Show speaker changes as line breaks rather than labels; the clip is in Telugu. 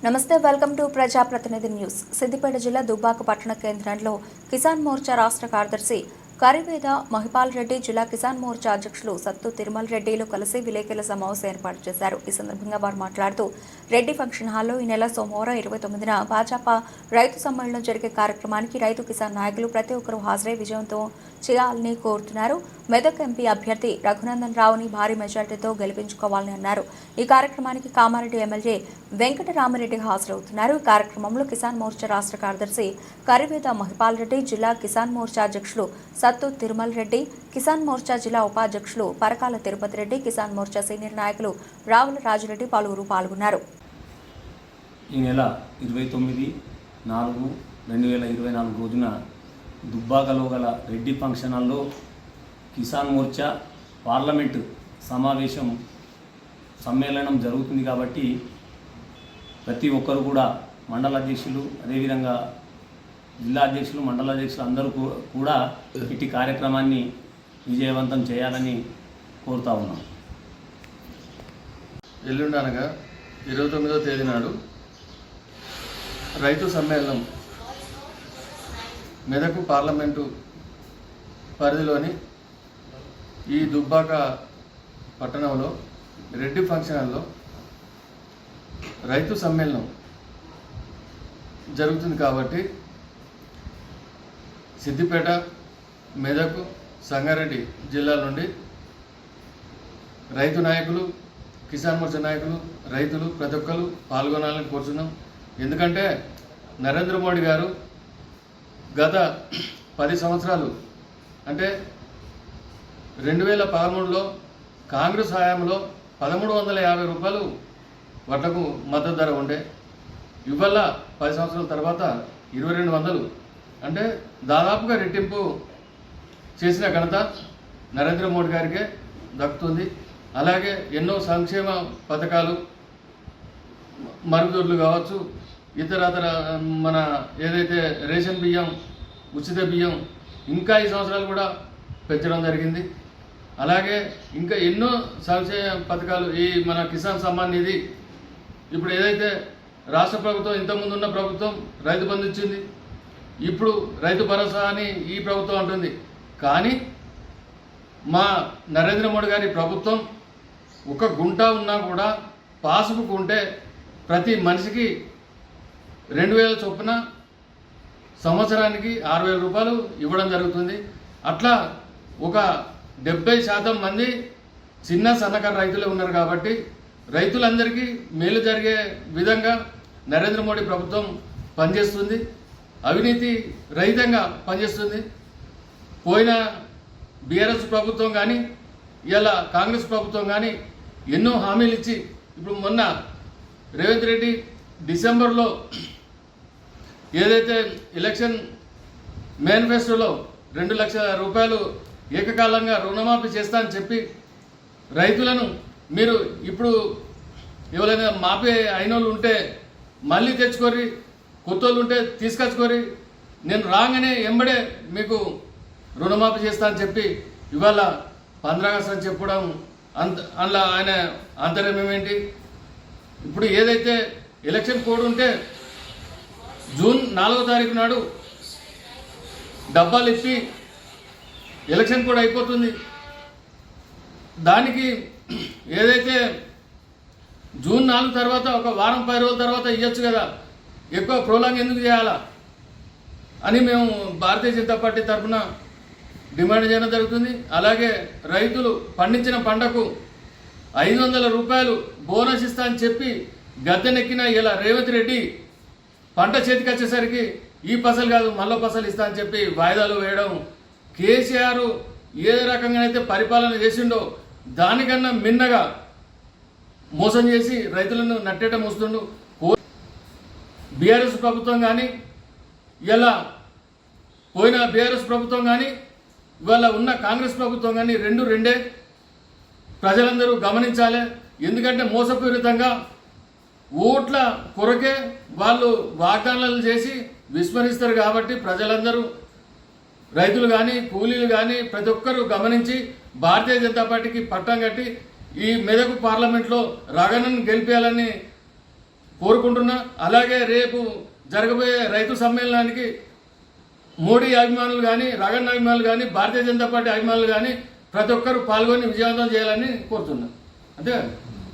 నమస్తే, వెల్కమ్ టు ప్రజాప్రతినిధి న్యూస్. సిద్దిపేట జిల్లా దుబ్బాక పట్టణ కేంద్రంలో కిసాన్ మోర్చా రాష్ట్ర కార్యదర్శి కరివేద మహిపాల్ రెడ్డి, జిల్లా కిసాన్ మోర్చా అధ్యక్షులు సత్తు తిరుమల్ రెడ్డిలు కలిసి విలేకరుల సమావేశం ఏర్పాటు చేశారు. ఈ సందర్భంగా వారు మాట్లాడుతూ రెడ్డి ఫంక్షన్ హాల్లో ఈ నెల సోమవారం 29న భాజపా రైతు సమ్మేళనం జరిగే కార్యక్రమానికి రైతు కిసాన్ నాయకులు ప్రతి ఒక్కరూ హాజరై విజయవంతం చేయాలని కోరుతున్నారు. మెదక్ ఎంపీ అభ్యర్థి రఘునందన్ రావుని భారీ మెజార్టీతో గెలిపించుకోవాలని అన్నారు. ఈ కార్యక్రమానికి కామారెడ్డి ఎమ్మెల్యే వెంకటరామిరెడ్డి హాజరవుతున్నారు. ఈ కార్యక్రమంలో కిసాన్ మోర్చా రాష్ట్ర కార్యదర్శి కరివేద మహిపాల్ రెడ్డి, జిల్లా కిసాన్ మోర్చా అధ్యక్షులు సత్తు తిరుమల్ రెడ్డి, కిసాన్ మోర్చా జిల్లా ఉపాధ్యక్షులు పరకాల తిరుపతి రెడ్డి, కిసాన్ మోర్చా సీనియర్ నాయకులు రావుల రాజురెడ్డి పలువురు పాల్గొన్నారు.
ఈ నెల 29/4/2024 రోజున దుబ్బాకలో గల రెడ్డి ఫంక్షన్ హాల్లో కిసాన్ మోర్చా పార్లమెంటు సమ్మేళనం జరుగుతుంది. కాబట్టి ప్రతి ఒక్కరు కూడా మండల అధ్యక్షులు, అదేవిధంగా జిల్లా అధ్యక్షులు, మండల అధ్యక్షులు అందరూ కూడా ఇట్టి కార్యక్రమాన్ని విజయవంతం చేయాలని కోరుతా ఉన్నాం.
ఎల్లుండి అనగా 29వ తేదీ నాడు రైతు సమ్మేళనం మెదక్ పార్లమెంటు పరిధిలోని ఈ దుబ్బాక పట్టణంలో రెడ్డి ఫంక్షన్ హాల్లో రైతు సమ్మేళనం జరుగుతుంది. కాబట్టి సిద్దిపేట, మెదక్, సంగారెడ్డి జిల్లాల నుండి రైతు నాయకులు, కిసాన్ మోర్చా నాయకులు, రైతులు ప్రతి ఒక్కరు పాల్గొనాలని కోరుతున్నాం. ఎందుకంటే నరేంద్ర మోడీ గారు గత 10 సంవత్సరాలు అంటే 2013లో కాంగ్రెస్ హయాంలో 1350 రూపాయలు వడ్లకు మద్దతు ధర ఉండే. ఇవాళ 10 సంవత్సరాల తర్వాత 2200, అంటే దాదాపుగా రెట్టింపు చేసిన ఘనత నరేంద్ర మోడీ గారికే దక్కుతుంది. అలాగే ఎన్నో సంక్షేమ పథకాలు, మరుగుదొడ్లు కావచ్చు, ఇతర మన ఏదైతే రేషన్ బియ్యం, ఉచిత బియ్యం ఇంకా ఈ సంవత్సరాలు కూడా పెంచడం జరిగింది. అలాగే ఇంకా ఎన్నో సంక్షేమ పథకాలు, ఈ మన కిసాన్ సమ్మాన్ నిధి, ఇప్పుడు ఏదైతే రాష్ట్ర ప్రభుత్వం ఇంతకుముందు ఉన్న ప్రభుత్వం రైతు బంధు ఇచ్చింది, ఇప్పుడు రైతు భరోసా అని ఈ ప్రభుత్వం అంటుంది. కానీ మా నరేంద్ర మోడీ గారి ప్రభుత్వం ఒక గుంట ఉన్నా కూడా పాస్బుక్ ఉంటే ప్రతి మనిషికి 2000 చొప్పున సంవత్సరానికి 6000 రూపాయలు ఇవ్వడం జరుగుతుంది. అట్లా ఒక 70% మంది చిన్న సన్నకారు రైతులే ఉన్నారు. కాబట్టి రైతులందరికీ మేలు జరిగే విధంగా నరేంద్ర మోడీ ప్రభుత్వం పనిచేస్తుంది, అవినీతి రహితంగా పనిచేస్తుంది. పోయిన బీఆర్ఎస్ ప్రభుత్వం కానీ ఇలా కాంగ్రెస్ ప్రభుత్వం కానీ ఎన్నో హామీలు ఇచ్చి, ఇప్పుడు మొన్న రేవంత్ రెడ్డి డిసెంబర్లో ఏదైతే ఎలక్షన్ మేనిఫెస్టోలో 2 లక్షల రూపాయలు ఏకకాలంగా రుణమాఫీ చేస్తా అని చెప్పి రైతులను మీరు ఇప్పుడు ఎవరైనా మాఫీ అయిన వాళ్ళు ఉంటే మళ్ళీ తెచ్చుకోరి, కొత్త వాళ్ళు ఉంటే తీసుకొచ్చుకోరి, నేను రాగానే ఎంబడే మీకు రుణమాఫీ చేస్తా అని చెప్పి ఇవాళ 15 ఆగస్టు అని చెప్పడం అందులో ఆయన ఆంతర్యం ఏమేంటి? ఇప్పుడు ఏదైతే ఎలక్షన్ కోడ్ ఉంటే జూన్ 4వ తారీఖు నాడు డబ్బాలు ఇప్పి ఎలక్షన్ కూడా అయిపోతుంది. దానికి ఏదైతే జూన్ 4 తర్వాత ఒక వారం 10 రోజుల తర్వాత ఇవ్వచ్చు కదా, ఎక్కువ ప్రోలాంగ్ ఎందుకు చేయాలా అని మేము భారతీయ జనతా పార్టీ తరఫున డిమాండ్ చేయడం జరుగుతుంది. అలాగే రైతులు పండించిన పంటకు 500 రూపాయలు బోనస్ ఇస్తా అని చెప్పి గద్దెనెక్కిన ఇలా రేవంత్ రెడ్డి పంట చేతికి వచ్చేసరికి ఈ పసలు కాదు మళ్ళీ పసలు ఇస్తా అని చెప్పి వాయిదాలు వేయడం, కేసీఆర్ ఏ రకంగా అయితే పరిపాలన చేసిండో దానికన్నా మిన్నగా మోసం చేసి రైతులను నట్టేట మోస్తుండు. బీఆర్ఎస్ ప్రభుత్వం కానీ ఇలా పోయిన బీఆర్ఎస్ ప్రభుత్వం కానీ ఇవాళ ఉన్న కాంగ్రెస్ ప్రభుత్వం కానీ రెండే ప్రజలందరూ గమనించాలి. ఎందుకంటే మోసపూరితంగా ఓట్ల కొరకే వాళ్ళు వాగ్దానాలు చేసి విస్మరిస్తారు. కాబట్టి ప్రజలందరూ, రైతులు కానీ కూలీలు కానీ ప్రతి ఒక్కరూ గమనించి భారతీయ జనతా పార్టీకి పట్టం కట్టి ఈ మెదక్ పార్లమెంట్లో రఘునందన్ గెలిపేయాలని కోరుకుంటున్నా. అలాగే రేపు జరగబోయే రైతు సమ్మేళనానికి మోడీ అభిమానులు కానీ, రగన్న అభిమానులు కానీ, భారతీయ జనతా పార్టీ అభిమానులు కానీ ప్రతి ఒక్కరూ పాల్గొని విజయవంతం చేయాలని కోరుతున్నా. అంతే.